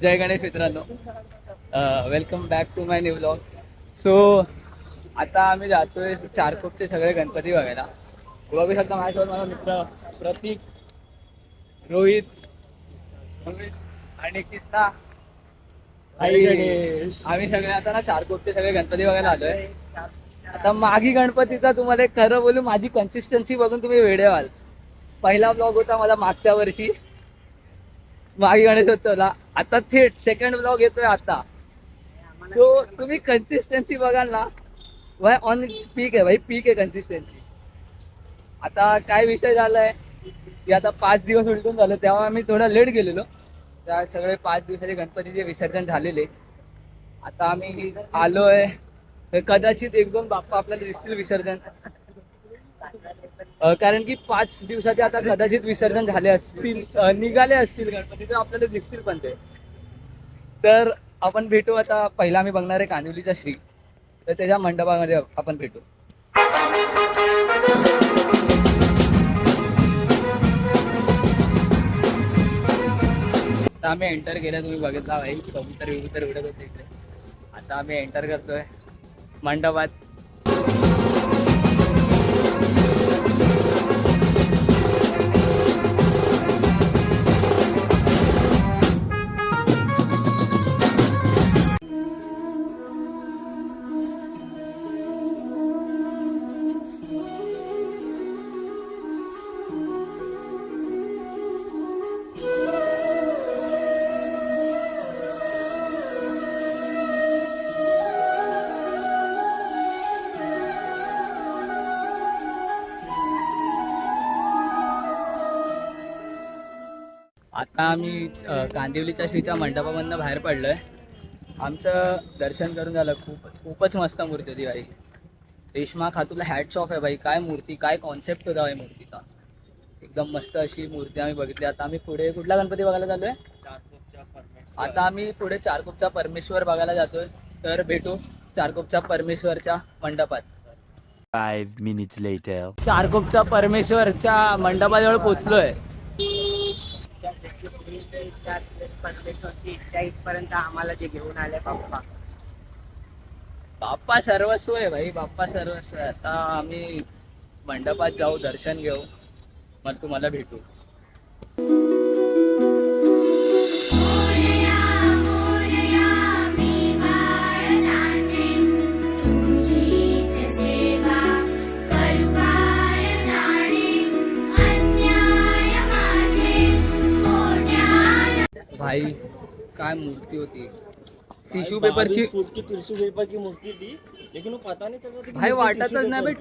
जय गणेश मित्रांनो, welcome back to my new vlog. So आता आम्ही जातोय चारकोपचे सगळे गणपती बघायला. बघू शकता माझ्यासोबत माझा मित्र प्रतीक, रोहित, आणि कृष्णा. आम्ही सगळे आता ना चारकोपचे सगळे गणपती बघायला आलोय. आता मागी गणपतीचा तुम्हाला एक खरं बोलू, माझी कन्सिस्टन्सी बघून तुम्ही वेडे व्हाल. पहिला ब्लॉग होता माझा मागच्या वर्षी मागी गणेशोत्सवला, आता थेट सेकंड ब्लॉग येतोय आता. सो तुम्ही कन्सिस्टन्सी बघाल ना, वाय ऑन इट्स पीक आहे भाई, पीक आहे कन्सिस्टन्सी. आता काय विषय झालाय की आता 5 दिवस उलटून झालं, तेव्हा आम्ही थोडा लेट गेलेलो. त्या सगळे 5 दिवसाचे गणपतीचे विसर्जन झालेले. आता आम्ही आलोय, कदाचित 1-2 बाप्पा आपल्याला दिसतील विसर्जन, कारण की 5 दिवसाचे आता कदाचित विसर्जन झाले असतील, निघाले असतील गणपती, तर आपल्याला दिसतील पण ते. तर आपण भेटू. आता पहिला आम्ही बघणार आहे कांदिवलीचा श्री, तर त्याच्या मंडपामध्ये आपण भेटू. आता आम्ही एंटर केलं, तुम्ही बघितला भाई, कबूतर उडत होते इकडे. आता आम्ही एंटर करतोय मंडपात. आता आम्ही कांदिवलीच्या श्रीच्या मंडपामधनं बाहेर पडलोय. आमचं दर्शन करून झालं. खूपच मस्त मूर्ती होती भाई. रेश्मा खातूला हॅट्स ऑफ आहे भाई. काय मूर्ती, काय कॉन्सेप्ट होता भाई मूर्तीचा. एकदम मस्त अशी मूर्ती आम्ही बघितली. आता आम्ही पुढे कुठला गणपती बघायला जातोय? आता आम्ही पुढे चारकोपचा परमेश्वर बघायला जातोय. तर भेटू चारकोपच्या परमेश्वरच्या मंडपात. 5 minutes later. चारकोपच्या परमेश्वरच्या मंडपाजवळ पोचलोय. पर्यंत आम्हाला जे घेऊन आले बाप्पा. बाप्पा सर्वस्व आहे भाई, बाप्पा सर्वस्व आहे. आता आम्ही मंडपात जाऊ, दर्शन घेऊ, मग तुम्हाला भेटू. भाई काय मूर्ती होती, टिश्यू पेपरची. टिश्यू पेपर की मूर्ती थी, लेकिन वो पता नहीं चल रहा था भाई वाटतच नाही भाई,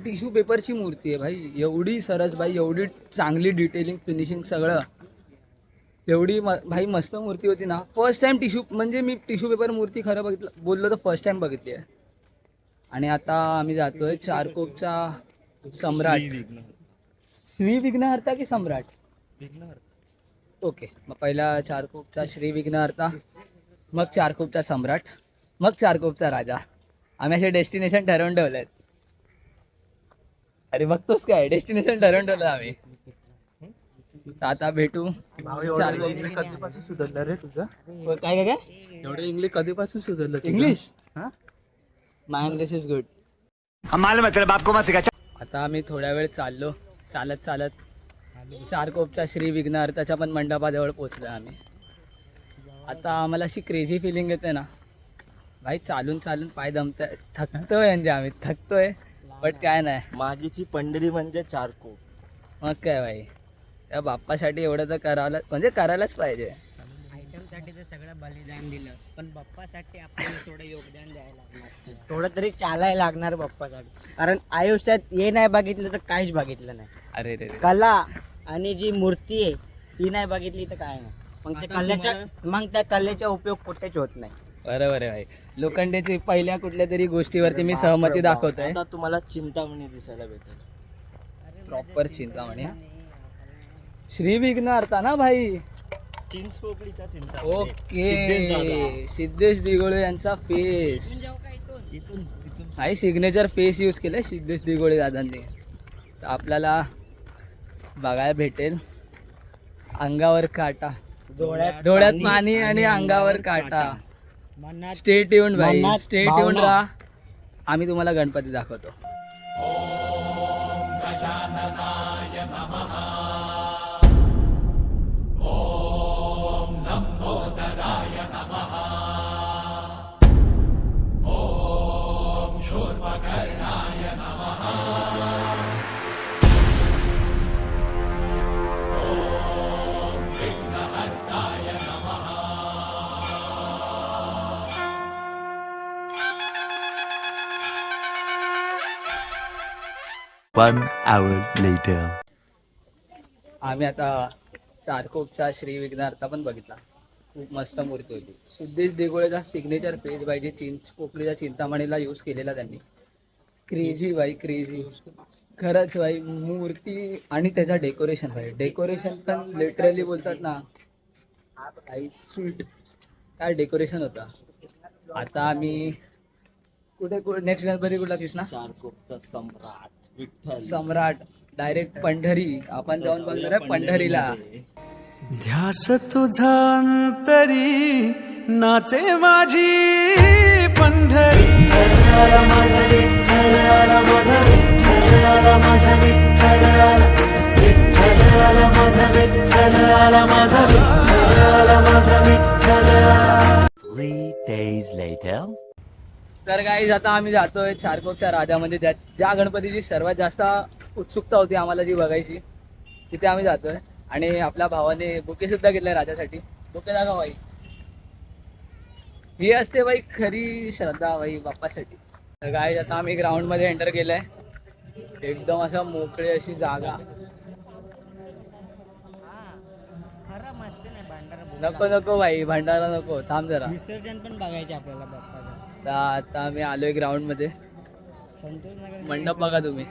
टिश्यू पेपरची मूर्ती आहे भाई. एवढी सरस भाई, एवढी चांगली डिटेलिंग, फिनिशिंग सगळं, एवढी भाई मस्त मूर्ती होती ना. फर्स्ट टाइम म्हणजे मी टिश्यू पेपर मूर्ती खरं बघितलं बोललो तर फर्स्ट टाइम बघितली आहे. आणि आता आम्ही जातोय चारकोपचा सम्राट. श्री विघ्नहर्ता की सम्राट? ओके, मग पहिला चारकोपचा श्री विघ्नहर्ता, मग चारकोपचा सम्राट, मग चारकोपचा राजा. आम्ही असे डेस्टिनेशन ठरवून ठेवले आहेत. अरे बघतोस काय, डेस्टिनेशन ठरवून ठेवलं आम्ही. आता भेटू. कधीपासून सुधारलं रे तुझं? काय काय एवढं इंग्लिश कधीपासून सुधारलं? English? My English is good. आता आम्ही थोड्या वेळ चाललो, चालत चारकोपच्या श्री विघ्नहर्ताच्या पण मंडपाजवळ पोचलो आम्ही. आता आम्हाला अशी क्रेझी फिलिंग येते ना भाई, चालून पाय दमतोय, थकतोय, म्हणजे आम्ही थकतोय, बट काय नाही. मागीची पंढरी म्हणजे चारकोप. मग काय भाई, त्या बाप्पासाठी एवढं तर करायलाच पाहिजे. आयटमसाठी तर सगळं बलिदान दिलं, पण बाप्पासाठी आपल्याला थोडं योगदान द्यायला लागणार, थोडं तरी चालायला लागणार बाप्पासाठी. कारण आयुष्यात हे नाही बघितलं तर काहीच बघितलं नाही. अरे रे, कला आणि जी मूर्ती आहे ती नाही बघितली तर काय नाही. मग त्या कलेचा उपयोग कुठेच होत नाही. बरोबर आहे भाई. लोखंडेची पहिल्या कुठल्या तरी गोष्टीवरती मी सहमती दाखवतोय. आता तुम्हाला चिंतामणी दिसायला भेटेल. प्रॉपर चिंतामणी. श्री विघ्नहर्ता ना भाई. चिंचपोकळीचा चिंता. ओके, सिद्धेश दिघोळे यांचा फेस, काही सिग्नेचर फेस यूज केलाय सिद्धेश दिघोळे दादांनी. तर आपल्याला बघायला भेटेल अंगावर काटा, डोळ्यात पाणी आणि अंगावर काटा. मनात स्टे ट्यून्ड भाई, मनात स्टे ट्यून्ड भावना. राहा. आम्ही तुम्हाला गणपती दाखवतो. One hour later. आम्ही आता चारकोपचा श्री विघ्नार्थ पण बघितला. खूप मस्त मूर्ती होती. सिद्धेश देगोळेचा सिग्नेचर पेज पाहिजे. कोकणीच्या चिंतामणीला यूज केलेला त्यांनी. क्रेझी बाई, क्रेझी खरंच बाई. मूर्ती आणि त्याचा डेकोरेशन भाई, डेकोरेशन पण लिटरली बोलतात ना काही स्वीट. काय डेकोरेशन होता. आता आम्ही कुठे नेक्स्ट गणपती कुठला कृष्णा? चारकोपचा सम्राट विठ्ठल. सम्राट डायरेक्ट पंढरी. आपण जाऊन बघणार आहे पंढरीला. ध्यास तुझा अंतरी नाचे माझी पंढरी. Three days later. तर काही आता आम्ही जातोय चारकोपच्या राजामध्ये, ज्या गणपतीची सर्वात जास्त उत्सुकता होती आम्हाला जी बघायची, तिथे आम्ही जातोय. आणि आपल्या भावाने बुके सुद्धा घेतलाय राजासाठी. बुके दाखव बाई. ही असते बाई खरी श्रद्धा बाई बाप्पासाठी. तर काय आता आम्ही ग्राउंड मध्ये एंटर केलंय. एकदम अशा मोकळी अशी जागा. नको नको बाई, भंडारा नको, थांब जरा. विसर्जन पण बघायचे आपल्याला बाप्पाचं. तर आता आम्ही आलोय ग्राउंड मध्ये. संतोष नगर मंडप बघा तुम्ही.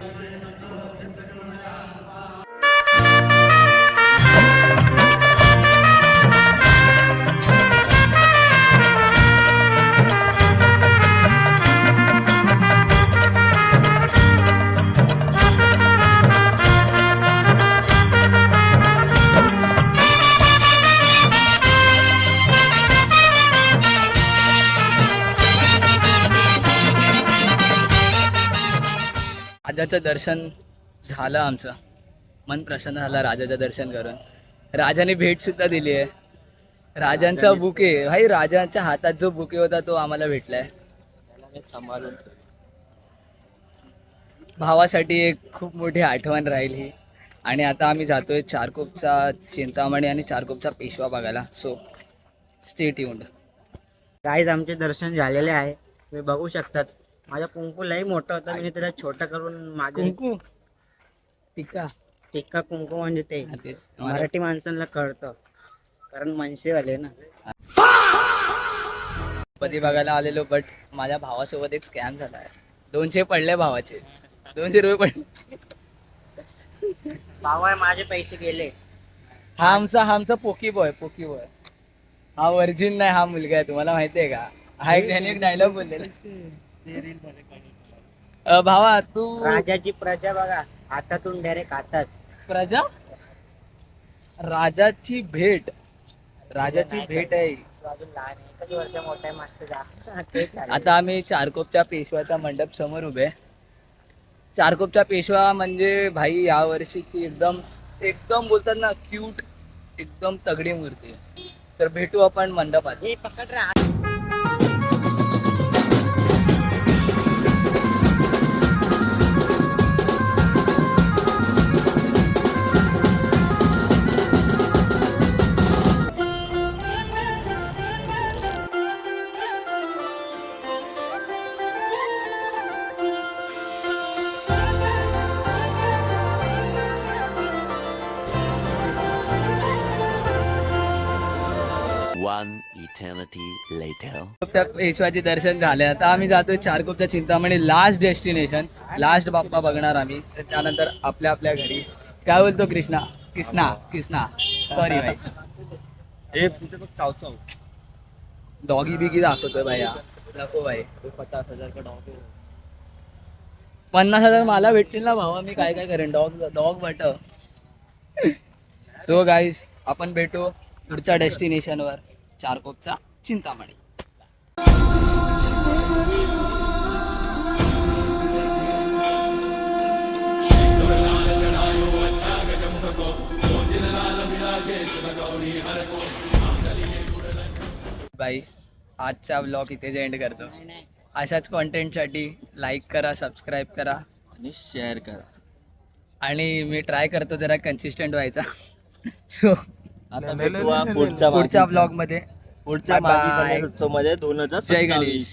राजाचं दर्शन झालं आमचं. मन प्रसन्न झालं राजाचं दर्शन करून. राजाने भेट सुद्धा दिली आहे. राजांचा बुके भाई, राजांच्या हातात जो बुके होता तो आम्हाला भेटलाय. त्याला मी सांभाळून ठेवतो. भावासाठी एक खूप मोठी आठवण राहील ही. आणि आता आम्ही जातोय चारकोपचा चिंतामणी आणि चारकोपचा पेशवा बघायला. So stay tuned. काहीच आमचे दर्शन झालेले आहे. तुम्ही बघू शकतात. माझा कुंकू लई मोठा होता. मी त्याला छोटा करून माझे कुंकू टिक्का. टिक्का कुंकू म्हणजे ते हा, तेच. मराठी माणसांना कळतं, कारण मनसेवाले ना. गणपती बघायला आलेलो, बट माझ्या भावासोबत एक स्कॅम झाला आहे. 200 पडले भावाचे. 200 रुपये पडले. भावा माझे पैसे गेले. हा आमचा पोकी बॉय. हा वर्जिन नाही, हा मुलगा आहे. तुम्हाला माहिती आहे का? हा एक त्याने एक डायलॉग बोललेला. भावा तू राजाची प्रजा बघा, हातातून डायरेक्ट हातात. प्रजा. राजाची भेट आहे. अजून लहान आहे, कधी वर्ष मोठा आहे मस्त जा. तेच झालं. आता आम्ही चारकोपच्या पेशवाच्या मंडप समोर उभे आहे. चारकोपच्या पेशवा म्हणजे भाई या वर्षीची एकदम बोलतात ना क्यूट, एकदम तगडी मूर्ती आहे. तर भेटू आपण मंडपात. हे पकड रे. One eternity later. त्या पेशवाचे दर्शन झाले. आता आम्ही जातोय चारकोपच्या चिंतामणी, लास्ट डेस्टिनेशन. लास्ट बाप्पा बघणार आम्ही. त्यानंतर आपल्या आपल्या घरी. काय बोलतो कृष्णा सॉरी भाई. हे तिथे बघ चाव. डॉगी बिगी दाखवतोय भाया. नको भाई. 50,000 का डॉग 50,000 मला भेटतील ना भावा, मी काय करेन. Dog but. सो गाईज आपण भेटू पुढच्या डेस्टिनेशनवर चारकोपचा चिंतामणी. बाई आजचा ब्लॉग इथेच एंड करतो. अशाच कॉन्टेंटसाठी लाईक करा, सबस्क्राईब करा आणि शेअर करा. आणि मी ट्राय करतो जरा कन्सिस्टंट व्हायचा. सो आता भेटूया पुढच्या पुढच्या ब्लॉगमध्ये पुढच्या Bye bye. मागी गणेश उत्सव मध्ये जय 2027. गणेश.